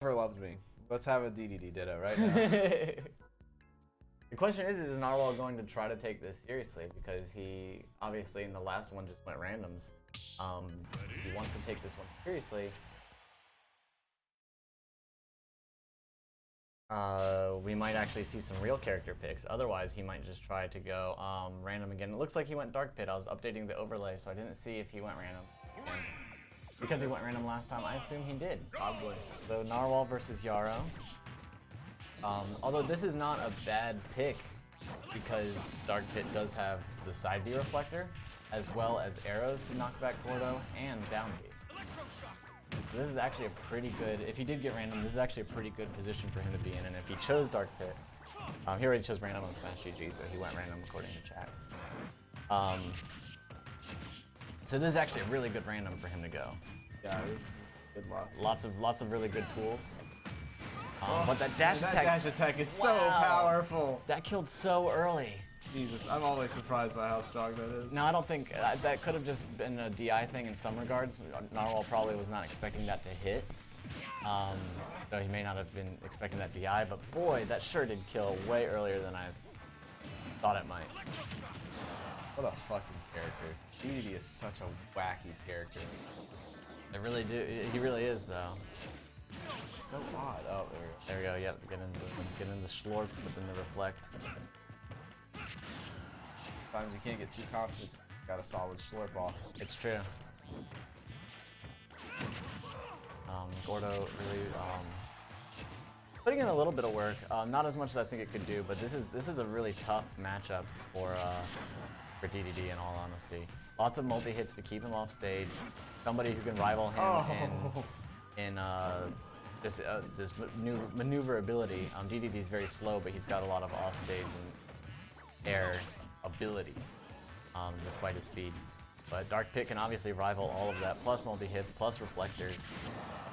Never loved me. Let's have a DDD ditto right now. The question is Narwhal going to try to take this seriously? Because he obviously in the last one just went randoms. He wants to take this one seriously. We might actually see some real character picks. Otherwise, he might just try to go random again. It looks like he went Dark Pit. I was updating the overlay, so I didn't see if he went random. And because he went random last time, I assume he did. Probably. So Narwhal versus Yaro. Although this is not a bad pick because Dark Pit does have the side B reflector, as well as arrows to knock back Gordo and down B. So this is actually a pretty good, if he did get random, this is actually a pretty good position for him to be in. And if he chose Dark Pit, he already chose random on Smash GG, so he went random according to chat. So this is actually a really good random for him to go. Yeah, this is good luck. Lots of really good tools. But that dash attack. That dash attack is so powerful. That killed so early. Jesus, I'm always surprised by how strong that is. No, I don't think that could have just been a DI thing in some regards. Narwhal probably was not expecting that to hit. So he may not have been expecting that DI, but boy, that sure did kill way earlier than I thought it might. What a fucking character. DDD is such a wacky character. They really do. He really is, though. So odd. Oh, there we go. Yep, get into the slurp, but then the reflect. Sometimes you can't get too confident. Just got a solid slurp off. It's true. Gordo really putting in a little bit of work. Not as much as I think it could do, but this is a really tough matchup for DDD in all honesty. Lots of multi-hits to keep him off stage. Somebody who can rival him in just maneuverability. DDD's very slow, but he's got a lot of off-stage and air ability, despite his speed. But Dark Pit can obviously rival all of that, plus multi-hits, plus reflectors,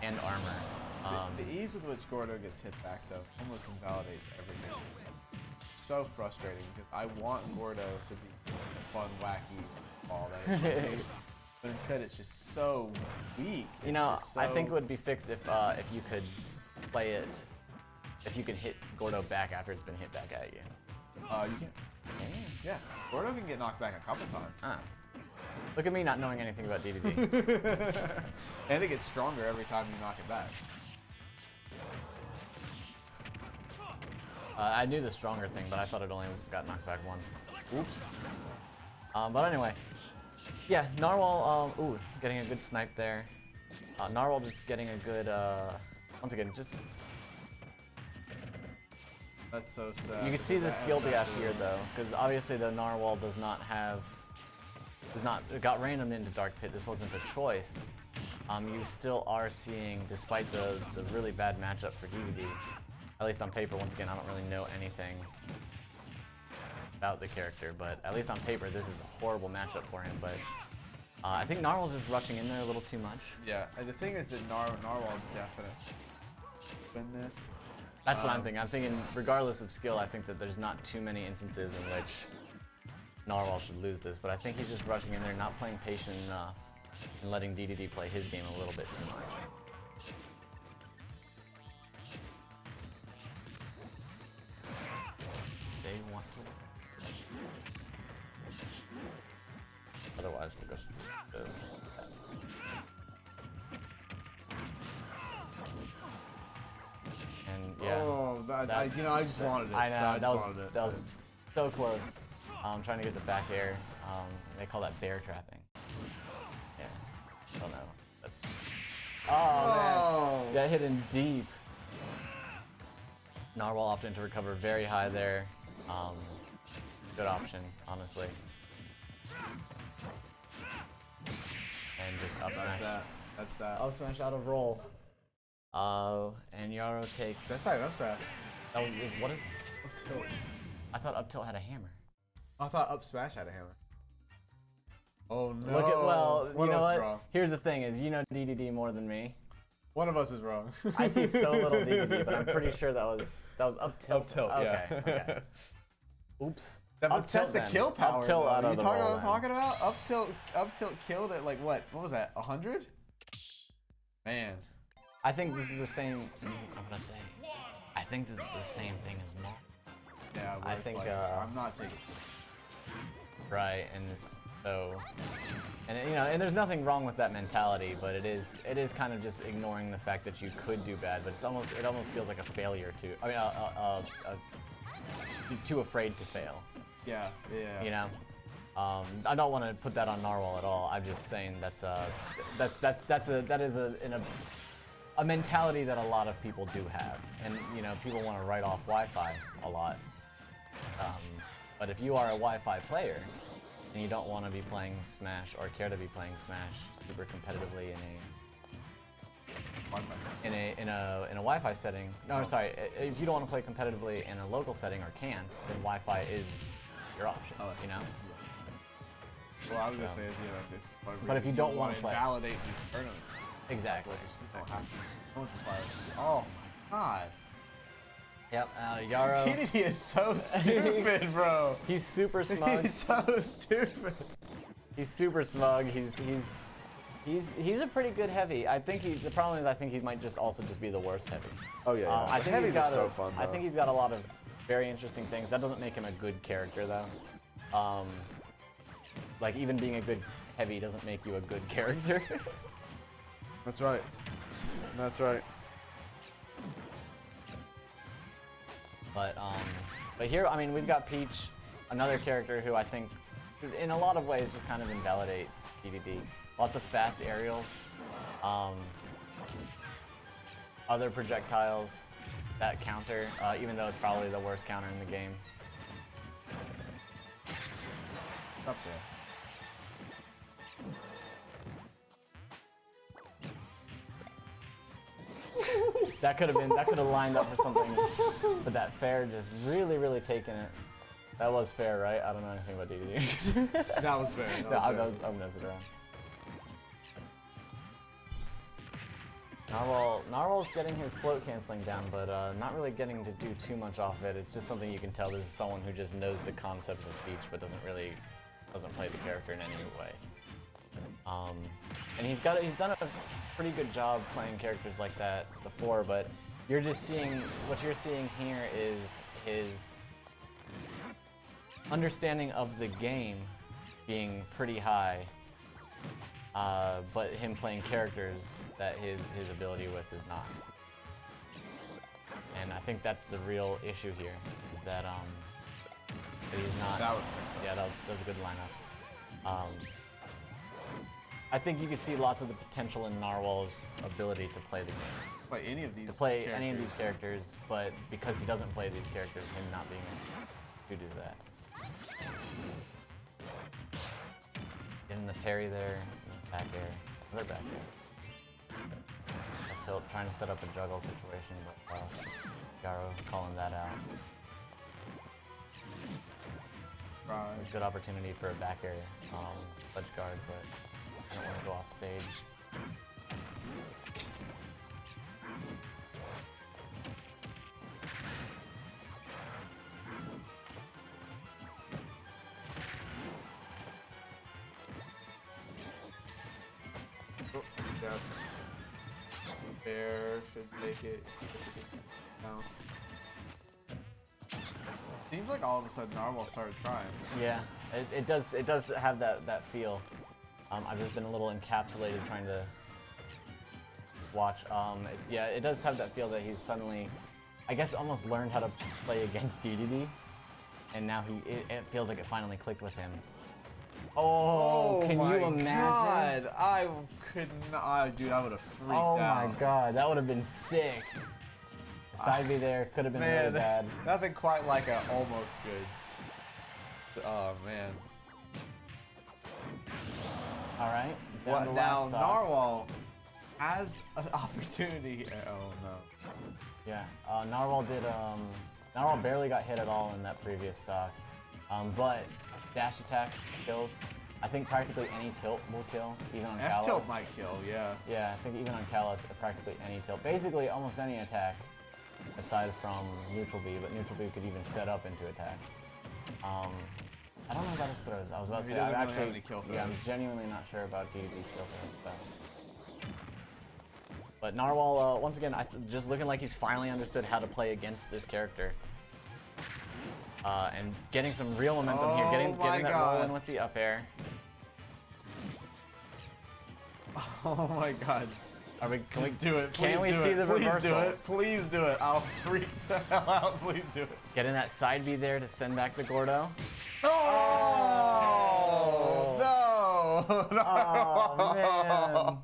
and armor. The ease with which Gordo gets hit back, though, almost invalidates everything. So frustrating, because I want Gordo to be a fun, wacky ball that it should be. But instead it's just so weak. It's you know, so... I think it would be fixed if you could play it, if you could hit Gordo back after it's been hit back at you. You can. Yeah, Gordo can get knocked back a couple times. Ah. Look at me not knowing anything about DDD. And it gets stronger every time you knock it back. I knew the stronger thing, but I thought it only got knocked back once. Oops. But anyway, yeah, Narwhal, ooh, getting a good snipe there. Narwhal just getting a good, once again, just... That's so sad. You can see the skill gap here, though, because obviously the Narwhal got random into Dark Pit. This wasn't a choice. You still are seeing, despite the really bad matchup for DDD, at least on paper, once again, I don't really know anything about the character, but at least on paper, this is a horrible matchup for him. But I think Narwhal's just rushing in there a little too much. Yeah, and the thing is that Narwhal definitely win this. That's what I'm thinking. I'm thinking, regardless of skill, I think that there's not too many instances in which Narwhal should lose this, but I think he's just rushing in there, not playing patient enough, and letting DDD play his game a little bit too much. They want to win. Otherwise, we'll go to and yeah. Oh, I just wanted it. I know, So that was so close. Trying to get the back air. They call that bear trapping. Yeah, I don't know. That's... Oh man, that hit him deep. Narwhal opting to recover very high there. Good option, honestly. And just up smash. That's that. Up smash out of roll. And Yaro takes. That's that. That was what is? Up tilt. I thought up tilt had a hammer. I thought up smash had a hammer. Oh no. Look at you know what? Wrong? Here's the thing: is you know DDD more than me. One of us is wrong. I see so little DDD, but I'm pretty sure that was up tilt. Up tilt, okay, yeah. Okay. Oops. That's the kill power. Up tilt out of you the talking roll what I'm talking about? Up tilt killed at like what? What was that? 100? Man. I think this is the same. I'm gonna say. I think this is the same thing as Maul. Yeah, where I it's think, like, I'm not taking. Right, and so, and you know, and there's nothing wrong with that mentality, but it is kind of just ignoring the fact that you could do bad, but it almost feels like a failure to. I mean, too afraid to fail. Yeah, yeah. You know, I don't want to put that on Narwhal at all. I'm just saying that is a mentality that a lot of people do have, and you know, people want to write off Wi-Fi a lot. But if you are a Wi-Fi player and you don't want to be playing Smash or care to be playing Smash super competitively in a Wi-Fi setting, no, I'm sorry, if you don't want to play competitively in a local setting or can't, then Wi-Fi is your option. You know. Well, I was gonna say is, you know, but if you don't want to play, validate these tournaments. Exactly. Oh my god. Yep, Yaro. Dedede is so stupid, bro. He's super smug. He's so stupid. He's super smug. He's a pretty good heavy. I think the problem is I think he might just be the worst heavy. Oh yeah. I think heavies are so fun. I think he's got a lot of very interesting things. That doesn't make him a good character though. Like even being a good heavy doesn't make you a good character. That's right. That's right. But here, I mean, we've got Peach, another character who I think, in a lot of ways, just kind of invalidate Dedede. Lots of fast aerials, other projectiles that counter, even though it's probably the worst counter in the game. Up there. That could have lined up for something, but that fair just really taking it. That was fair, right? I don't know anything about Dedede. That was fair. I'm messing around. Narwhal's getting his float canceling down, but not really getting to do too much off it. It's just something you can tell this is someone who just knows the concepts of Peach, but doesn't play the character in any way. And he's done a pretty good job playing characters like that before, but what you're seeing here is his understanding of the game being pretty high, but him playing characters that his ability with is not. And I think that's the real issue here, is that he's not. That was sick. Yeah, that was a good lineup. I think you can see lots of the potential in Narwhal's ability to play the game. Play any of these. Any of these characters, but because he doesn't play these characters, him not being able to do that. Getting the parry there, back air, another back air. Up tilt, trying to set up a juggle situation, but Yaro calling that out. Right. Good opportunity for a back air ledge guard, but I don't want to go off stage. That bear should make it. No. Seems like all of a sudden Narwhal started trying. Yeah, it does have that feel. I've just been a little encapsulated trying to just watch. Yeah, it does have that feel that he's suddenly, I guess, almost learned how to play against Dedede, and now it feels like it finally clicked with him. Oh, can you imagine? God, I could not. Dude, I would have freaked out. Oh my god, that would have been sick. The side B there could have been really bad. Nothing quite like a almost good. Oh man. All right. What now? Narwhal has an opportunity. Oh no. Yeah, Narwhal barely got hit at all in that previous stock, but dash attack kills. I think practically any tilt will kill, even on Kalos. F-tilt might kill, yeah. Yeah, I think even on Kalos, practically any tilt. Basically, almost any attack, aside from neutral B, but neutral B could even set up into attacks. I don't know about his throws. I was about to say, I actually, yeah, I'm genuinely not sure about Dedede's kill throws, But Narwhal, once again, just looking like he's finally understood how to play against this character. And getting some real momentum here, getting that roll in with the up air. Oh my god. Can we do it? Can we do see it. the Please reversal? do it. Please do it. I'll freak the hell out. Please do it. Getting that side B there to send back the Gordo. Oh, no! Oh man.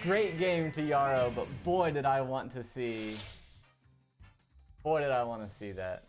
Great game to Yaro, but boy did I want to see. Boy did I want to see that.